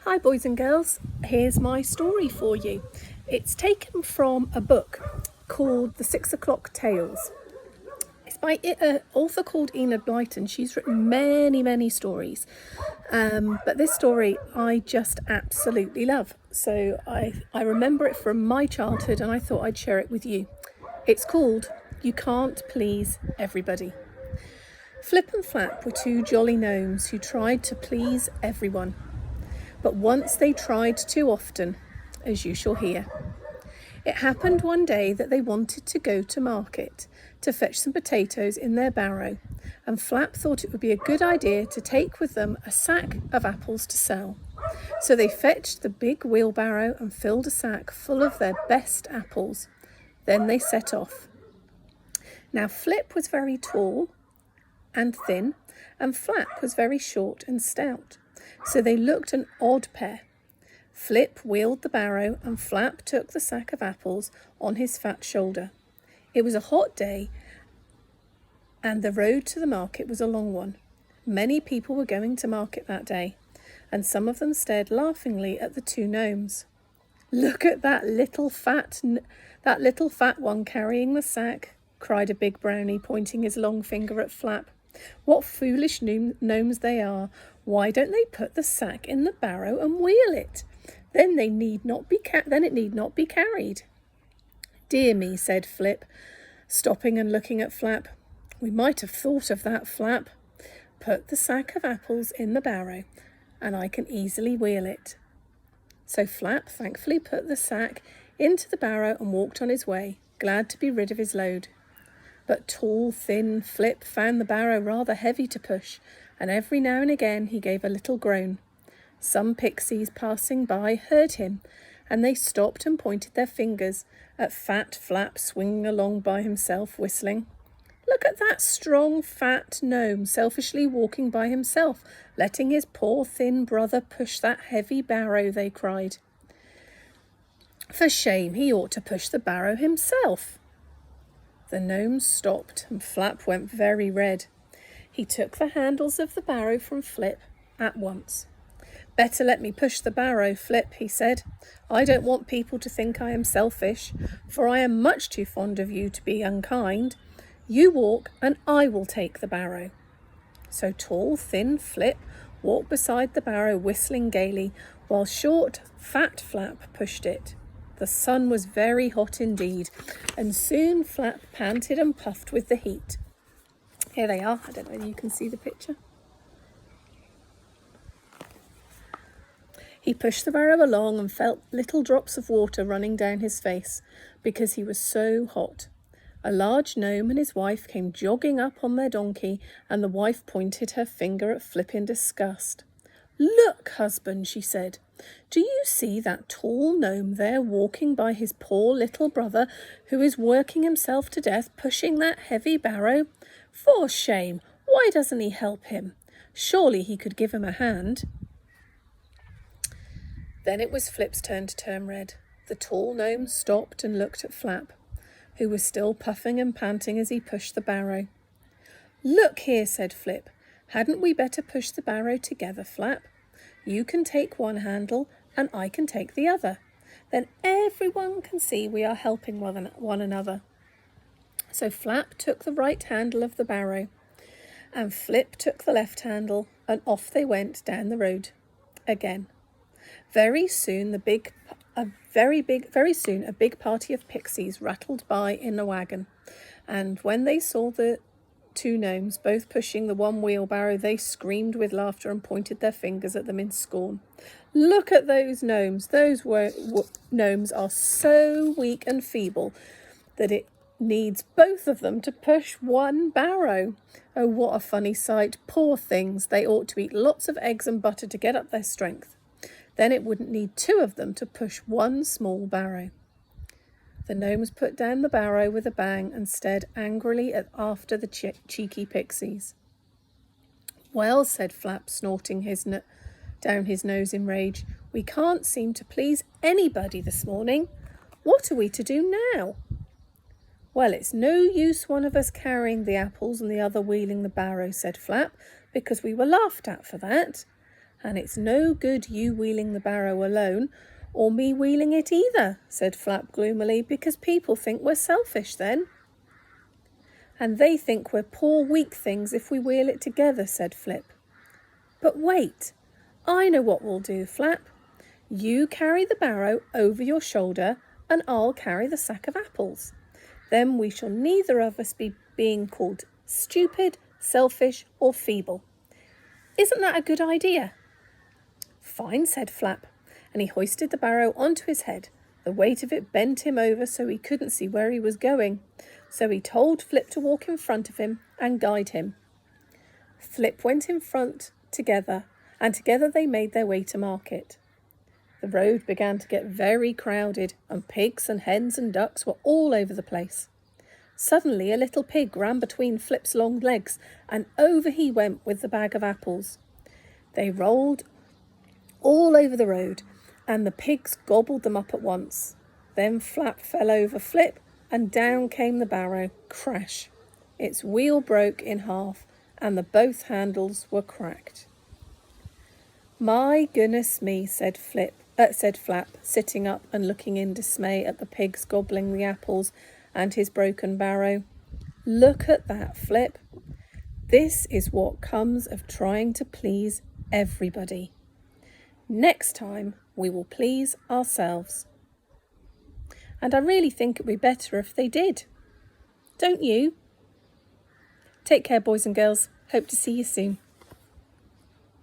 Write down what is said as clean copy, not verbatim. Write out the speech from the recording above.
Hi boys and girls, here's my story for you. It's taken from a book called The 6 O'Clock Tales. It's by an author called Enid Blyton. She's written many stories, but this story I just absolutely love. So I remember it from my childhood and I thought I'd share it with you. It's called You Can't Please Everybody. Flip and Flap were two jolly gnomes who tried to please everyone. But once they tried too often, as you shall hear. It happened one day that they wanted to go to market to fetch some potatoes in their barrow, and Flap thought it would be a good idea to take with them a sack of apples to sell. So they fetched the big wheelbarrow and filled a sack full of their best apples. Then they set off. Now Flip was very tall and thin, and Flap was very short and stout. So they looked an odd pair. Flip wheeled the barrow and Flap took the sack of apples on his fat shoulder. It was a hot day and the road to the market was a long one. Many people were going to market that day, and some of them stared laughingly at the two gnomes. "Look at that little fat one carrying the sack," cried a big brownie, pointing his long finger at Flap. "What foolish gnomes they are. Why don't they put the sack in the barrow and wheel it? Then it need not be carried." "Dear me," said Flip, stopping and looking at Flap. "We might have thought of that, Flap. Put the sack of apples in the barrow and I can easily wheel it." So Flap thankfully put the sack into the barrow and walked on his way, glad to be rid of his load. But tall, thin Flip found the barrow rather heavy to push, and every now and again he gave a little groan. Some pixies passing by heard him, and they stopped and pointed their fingers at fat Flap swinging along by himself, whistling. "Look at that strong, fat gnome selfishly walking by himself, letting his poor thin brother push that heavy barrow," they cried. "For shame, he ought to push the barrow himself." The gnomes stopped and Flap went very red. He took the handles of the barrow from Flip at once. "Better let me push the barrow, Flip," he said. "I don't want people to think I am selfish, for I am much too fond of you to be unkind. You walk and I will take the barrow." So tall, thin Flip walked beside the barrow, whistling gaily, while short, fat Flap pushed it. The sun was very hot indeed, and soon Flap panted and puffed with the heat. Here they are. I don't know if you can see the picture. He pushed the barrow along and felt little drops of water running down his face because he was so hot. A large gnome and his wife came jogging up on their donkey, and the wife pointed her finger at Flip in disgust. "Look, husband," she said. "Do you see that tall gnome there walking by his poor little brother who is working himself to death pushing that heavy barrow? For shame, why doesn't he help him? Surely he could give him a hand." Then it was Flip's turn to turn red. The tall gnome stopped and looked at Flap, who was still puffing and panting as he pushed the barrow. "Look here," said Flip. "Hadn't we better push the barrow together, Flap? You can take one handle and I can take the other. Then everyone can see we are helping one another." So Flap took the right handle of the barrow and Flip took the left handle, and off they went down the road again. Very soon a big party of pixies rattled by in a wagon, and when they saw the two gnomes both pushing the one wheelbarrow, they screamed with laughter and pointed their fingers at them in scorn. "Look at those gnomes. Those gnomes are so weak and feeble that it needs both of them to push one barrow. Oh, what a funny sight. Poor things. They ought to eat lots of eggs and butter to get up their strength. Then it wouldn't need two of them to push one small barrow." The gnomes put down the barrow with a bang and stared angrily after the cheeky pixies. "Well," said Flap, snorting down his nose in rage, "we can't seem to please anybody this morning. What are we to do now?" "Well, it's no use one of us carrying the apples and the other wheeling the barrow," said Flap, "because we were laughed at for that. "And it's no good you wheeling the barrow alone, or me wheeling it either," said Flap gloomily, "because people think we're selfish then." "And they think we're poor weak things if we wheel it together," said Flip. "But wait, I know what we'll do, Flap. You carry the barrow over your shoulder and I'll carry the sack of apples. Then we shall neither of us be being called stupid, selfish or feeble. Isn't that a good idea?" "Fine," said Flap, and he hoisted the barrow onto his head. The weight of it bent him over so he couldn't see where he was going. So he told Flip to walk in front of him and guide him. Flip went in front together, and together they made their way to market. The road began to get very crowded, and pigs and hens and ducks were all over the place. Suddenly a little pig ran between Flip's long legs, and over he went with the bag of apples. They rolled all over the road, and the pigs gobbled them up at once. Then Flap fell over Flip, and down came the barrow, crash. Its wheel broke in half, and the both handles were cracked. "My goodness me," said Flap, sitting up and looking in dismay at the pigs gobbling the apples and his broken barrow. "Look at that, Flip. This is what comes of trying to please everybody. Next time we will please ourselves." And I really think it would be better if they did. Don't you? Take care, boys and girls. Hope to see you soon.